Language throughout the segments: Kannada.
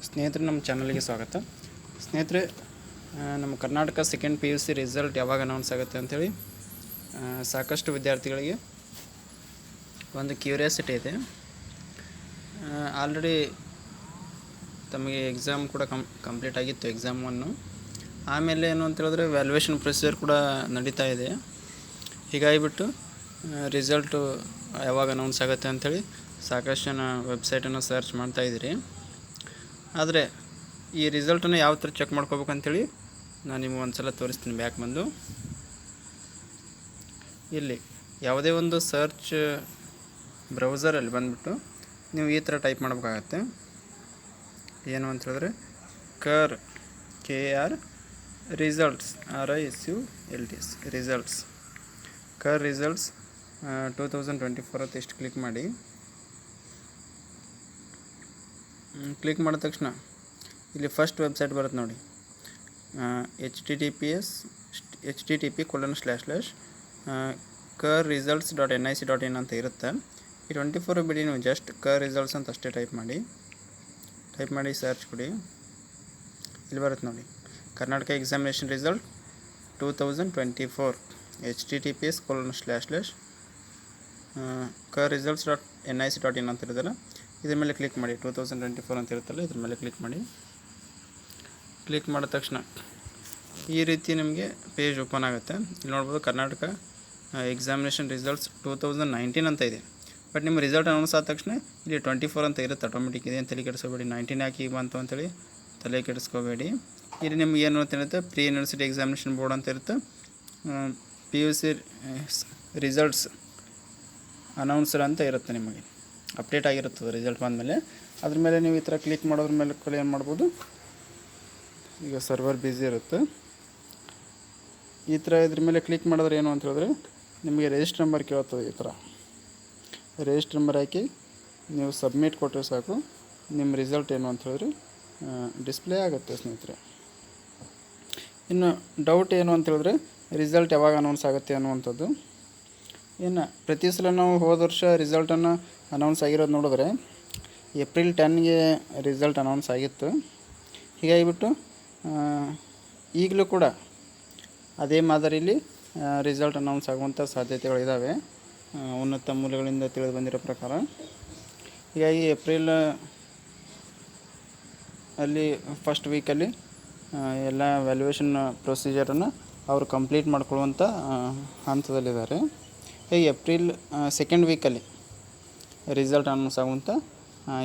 ಸ್ನೇಹಿತರೆ, ನಮ್ಮ ಚಾನಲ್ಗೆ ಸ್ವಾಗತ. ಸ್ನೇಹಿತರೆ, ನಮ್ಮ ಕರ್ನಾಟಕ ಸೆಕೆಂಡ್ PUC ರಿಸಲ್ಟ್ ಯಾವಾಗ ಅನೌನ್ಸ್ ಆಗುತ್ತೆ ಅಂಥೇಳಿ ಸಾಕಷ್ಟು ವಿದ್ಯಾರ್ಥಿಗಳಿಗೆ ಒಂದು ಕ್ಯೂರಿಯಾಸಿಟಿ ಇದೆ. ಆಲ್ರೆಡಿ ತಮಗೆ ಎಕ್ಸಾಮ್ ಕೂಡ ಕಂಪ್ಲೀಟ್ ಆಗಿತ್ತು, ಎಕ್ಸಾಮ್ 1. ಆಮೇಲೆ ಏನು ಅಂತ ಹೇಳಿದ್ರೆ ವ್ಯಾಲ್ಯೂಯೇಷನ್ ಪ್ರೊಸೀಜರ್ ಕೂಡ ನಡೀತಾ ಇದೆ. ಹೀಗಾಗಿಬಿಟ್ಟು ರಿಸಲ್ಟು ಯಾವಾಗ ಅನೌನ್ಸ್ ಆಗುತ್ತೆ ಅಂಥೇಳಿ ಸಾಕಷ್ಟು ಜನ ವೆಬ್ಸೈಟನ್ನು ಸರ್ಚ್ ಮಾಡ್ತಾಯಿದ್ದೀರಿ. ಆದರೆ ಈ ರಿಸಲ್ಟನ್ನು ಯಾವ ಥರ ಚೆಕ್ ಮಾಡ್ಕೋಬೇಕಂತೇಳಿ ನಾನು ನಿಮಗೆ ಒಂದು ಸಲ ತೋರಿಸ್ತೀನಿ. ಬ್ಯಾಕ್ ಬಂದು ಇಲ್ಲಿ ಯಾವುದೇ ಒಂದು ಸರ್ಚ್ ಬ್ರೌಸರಲ್ಲಿ ಬಂದುಬಿಟ್ಟು ನೀವು ಈ ಥರ ಟೈಪ್ ಮಾಡಬೇಕಾಗತ್ತೆ. ಏನು ಅಂತ ಹೇಳಿದ್ರೆ KR results RISULTS results KR results 2024 ಅಂತ ಇಷ್ಟು ಕ್ಲಿಕ್ ಮಾಡಿ. ಕ್ಲಿಕ್ ಮಾಡಿದ ತಕ್ಷಣ ಇಲ್ಲಿ ಫಸ್ಟ್ ವೆಬ್ಸೈಟ್ ಬರುತ್ತೆ ನೋಡಿ, https://krresults.nic.in ಅಂತ ಇರುತ್ತೆ. ಈ 24 ಬಿಡಿ, ನೀವು ಜಸ್ಟ್ KR ರಿಸಲ್ಟ್ಸ್ ಅಂತ ಅಷ್ಟೇ ಟೈಪ್ ಮಾಡಿ ಸರ್ಚ್ ಕೊಡಿ. ಇಲ್ಲಿ ಬರುತ್ತೆ ನೋಡಿ, ಕರ್ನಾಟಕ ಎಕ್ಸಾಮಿನೇಷನ್ ರಿಸಲ್ಟ್ 2024 https://krresults.nic.in ಅಂತ ಇರೋದಲ್ಲ, ಇದ್ರ ಮೇಲೆ ಕ್ಲಿಕ್ ಮಾಡಿ. 2024 ಅಂತ ಇರುತ್ತಲ್ಲ, ಇದ್ರ ಮೇಲೆ ಕ್ಲಿಕ್ ಮಾಡಿ. ಕ್ಲಿಕ್ ಮಾಡಿದ ತಕ್ಷಣ ಈ ರೀತಿ ನಿಮಗೆ ಪೇಜ್ ಓಪನ್ ಆಗುತ್ತೆ. ಇಲ್ಲಿ ನೋಡ್ಬೋದು, ಕರ್ನಾಟಕ ಎಕ್ಸಾಮಿನೇಷನ್ ರಿಸಲ್ಟ್ಸ್ 2019 ಅಂತ ಇದೆ. ಬಟ್ ನಿಮ್ಮ ರಿಸಲ್ಟ್ ಅನೌನ್ಸ್ ಆದ ತಕ್ಷಣ ಇಲ್ಲಿ 24 ಅಂತ ಇರುತ್ತೆ ಆಟೋಮೆಟಿಕ್. ಇದೆ ಅಂತ ತಲೆ ಕೆಡಿಸ್ಕೋಬೇಡಿ. 19 ಯಾಕೆ ಈಗ ಬಂತು ಅಂತೇಳಿ ತಲೆ ಕೆಡಿಸ್ಕೋಬೇಡಿ. ಇಲ್ಲಿ ನಿಮ್ಗೆ ಏನು ಅಂತ ಇರುತ್ತೆ, ಪ್ರೀ ಯೂನಿವರ್ಸಿಟಿ ಎಕ್ಸಾಮಿನೇಷನ್ ಬೋರ್ಡ್ ಅಂತ ಇರುತ್ತೆ. PUC ರಿಸಲ್ಟ್ಸ್ ಅನೌನ್ಸರ್ ಅಂತ ಇರುತ್ತೆ, ನಿಮಗೆ ಅಪ್ಡೇಟ್ ಆಗಿರುತ್ತದೆ ರಿಸಲ್ಟ್ ಬಂದಮೇಲೆ. ಅದ್ರ ಮೇಲೆ ನೀವು ಈ ಥರ ಕ್ಲಿಕ್ ಮಾಡೋದ್ರ ಮೇಲೆ ಏನು ಮಾಡ್ಬೋದು, ಈಗ ಸರ್ವರ್ ಬ್ಯುಸಿ ಇರುತ್ತೆ. ಈ ಥರ ಇದ್ರ ಮೇಲೆ ಕ್ಲಿಕ್ ಮಾಡಿದ್ರೆ ಏನು ಅಂತ ಹೇಳಿದ್ರೆ ನಿಮಗೆ ರಿಜಿಸ್ಟರ್ ನಂಬರ್ ಕೇಳ್ತದೆ. ಈ ಥರ ರಿಜಿಸ್ಟರ್ ನಂಬರ್ ಹಾಕಿ ನೀವು ಸಬ್ಮಿಟ್ ಕೊಟ್ಟರೆ ಸಾಕು, ನಿಮ್ಮ ರಿಸಲ್ಟ್ ಏನು ಅಂತ ಹೇಳಿದ್ರೆ ಡಿಸ್ಪ್ಲೇ ಆಗುತ್ತೆ. ಸ್ನೇಹಿತರೆ, ಇನ್ನು ಡೌಟ್ ಏನು ಅಂತ ಹೇಳಿದ್ರೆ ರಿಸಲ್ಟ್ ಯಾವಾಗ ಅನೌನ್ಸ್ ಆಗುತ್ತೆ ಅನ್ನುವಂಥದ್ದು. ಇನ್ನು ಪ್ರತಿ ಸಲ ನಾವು ಹೋದ ವರ್ಷ ರಿಸಲ್ಟನ್ನು ಅನೌನ್ಸ್ ಆಗಿರೋದು ನೋಡಿದ್ರೆ ಏಪ್ರಿಲ್ 10ಗೆ ರಿಸಲ್ಟ್ ಅನೌನ್ಸ್ ಆಗಿತ್ತು. ಹೀಗಾಗಿಬಿಟ್ಟು ಈಗಲೂ ಕೂಡ ಅದೇ ಮಾದರಿಯಲ್ಲಿ ರಿಸಲ್ಟ್ ಅನೌನ್ಸ್ ಆಗುವಂಥ ಸಾಧ್ಯತೆಗಳಿದ್ದಾವೆ, ಉನ್ನತ ಮೂಲಗಳಿಂದ ತಿಳಿದು ಬಂದಿರೋ ಪ್ರಕಾರ. ಹೀಗಾಗಿ ಏಪ್ರಿಲ್ ಅಲ್ಲಿ ಫಸ್ಟ್ ವೀಕಲ್ಲಿ ಎಲ್ಲ ವ್ಯಾಲ್ಯೂಯೇಷನ್ ಪ್ರೊಸೀಜರನ್ನು ಅವರು ಕಂಪ್ಲೀಟ್ ಮಾಡ್ಕೊಳ್ಳುವಂಥ ಹಂತದಲ್ಲಿದ್ದಾರೆ. ಹೀಗೆ ಏಪ್ರಿಲ್ ಸೆಕೆಂಡ್ ವೀಕಲ್ಲಿ ರಿಸಲ್ಟ್ ಅನೌನ್ಸ್ ಆಗುವಂಥ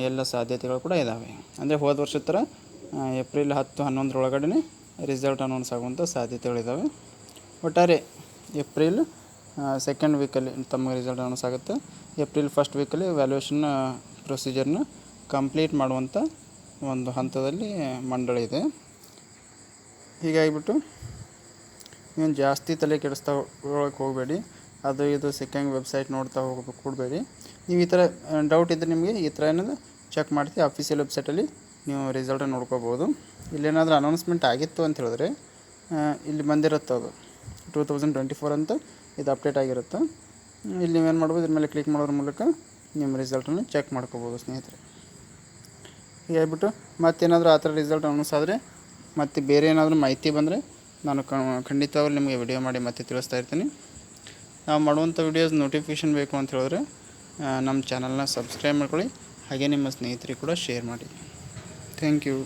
ಎಲ್ಲ ಸಾಧ್ಯತೆಗಳು ಕೂಡ ಇದ್ದಾವೆ. ಅಂದರೆ ಹೋದ ವರ್ಷದ ಥರ ಏಪ್ರಿಲ್ 10-11 ಒಳಗಡೆ ರಿಸಲ್ಟ್ ಅನೌನ್ಸ್ ಆಗುವಂಥ ಸಾಧ್ಯತೆಗಳಿದ್ದಾವೆ. ಒಟ್ಟಾರೆ ಏಪ್ರಿಲ್ ಸೆಕೆಂಡ್ ವೀಕಲ್ಲಿ ತಮಗೆ ರಿಸಲ್ಟ್ ಅನೌನ್ಸ್ ಆಗುತ್ತೆ. ಏಪ್ರಿಲ್ ಫಸ್ಟ್ ವೀಕಲ್ಲಿ ವ್ಯಾಲ್ಯೂಯೇಷನ್ ಪ್ರೊಸೀಜರ್ನ ಕಂಪ್ಲೀಟ್ ಮಾಡುವಂಥ ಒಂದು ಹಂತದಲ್ಲಿ ಮಂಡಳಿ ಇದೆ. ಹೀಗಾಗಿಬಿಟ್ಟು ಏನು ಜಾಸ್ತಿ ತಲೆ ಕೆಡಿಸ್ಕೊಳ್ಳೋಕೆ ಹೋಗಬೇಡಿ. ಅದು ಇದು ಸೆಕೆಂಡ್ ವೆಬ್ಸೈಟ್ ನೋಡ್ತಾ ಹೋಗೋಕ್ಕೆ ಕೊಡಬೇಡಿ. ನೀವು ಈ ಥರ ಡೌಟ್ ಇದ್ದರೆ ನಿಮಗೆ ಈ ಥರ ಏನಾದರೂ ಚೆಕ್ ಮಾಡ್ತೀವಿ, ಅಫಿಷಿಯಲ್ ವೆಬ್ಸೈಟಲ್ಲಿ ನೀವು ರಿಸಲ್ಟನ್ನು ನೋಡ್ಕೋಬೋದು. ಇಲ್ಲೇನಾದರೂ ಅನೌನ್ಸ್ಮೆಂಟ್ ಆಗಿತ್ತು ಅಂತ ಹೇಳಿದ್ರೆ ಇಲ್ಲಿ ಬಂದಿರುತ್ತೆ, ಅದು 2024 ಅಂತ ಇದು ಅಪ್ಡೇಟ್ ಆಗಿರುತ್ತೆ. ಇಲ್ಲಿ ನೀವೇನು ಮಾಡ್ಬೋದು, ಇದ್ರ ಮೇಲೆ ಕ್ಲಿಕ್ ಮಾಡೋದ್ರ ಮೂಲಕ ನಿಮ್ಮ ರಿಸಲ್ಟನ್ನು ಚೆಕ್ ಮಾಡ್ಕೋಬೋದು. ಸ್ನೇಹಿತರೆ, ಹೀಗಾಗಿಬಿಟ್ಟು ಮತ್ತೇನಾದರೂ ಆ ಥರ ರಿಸಲ್ಟ್ ಅನೌನ್ಸ್ ಆದರೆ ಮತ್ತು ಬೇರೆ ಏನಾದರೂ ಮಾಹಿತಿ ಬಂದರೆ ನಾನು ಖಂಡಿತವಾಗ್ಲೂ ನಿಮಗೆ ವಿಡಿಯೋ ಮಾಡಿ ಮತ್ತೆ ತಿಳಿಸ್ತಾ ಇರ್ತೀನಿ. ನಾವು ಮಾಡುವಂಥ ವಿಡಿಯೋಸ್ ನೋಟಿಫಿಕೇಷನ್ ಬೇಕು ಅಂತ ಹೇಳಿದ್ರೆ ನಮ್ಮ ಚಾನಲ್ನ ಸಬ್ಸ್ಕ್ರೈಬ್ ಮಾಡ್ಕೊಳ್ಳಿ, ಹಾಗೆ ನಿಮ್ಮ ಸ್ನೇಹಿತರಿಗೆ ಕೂಡ ಶೇರ್ ಮಾಡಿ. Thank you.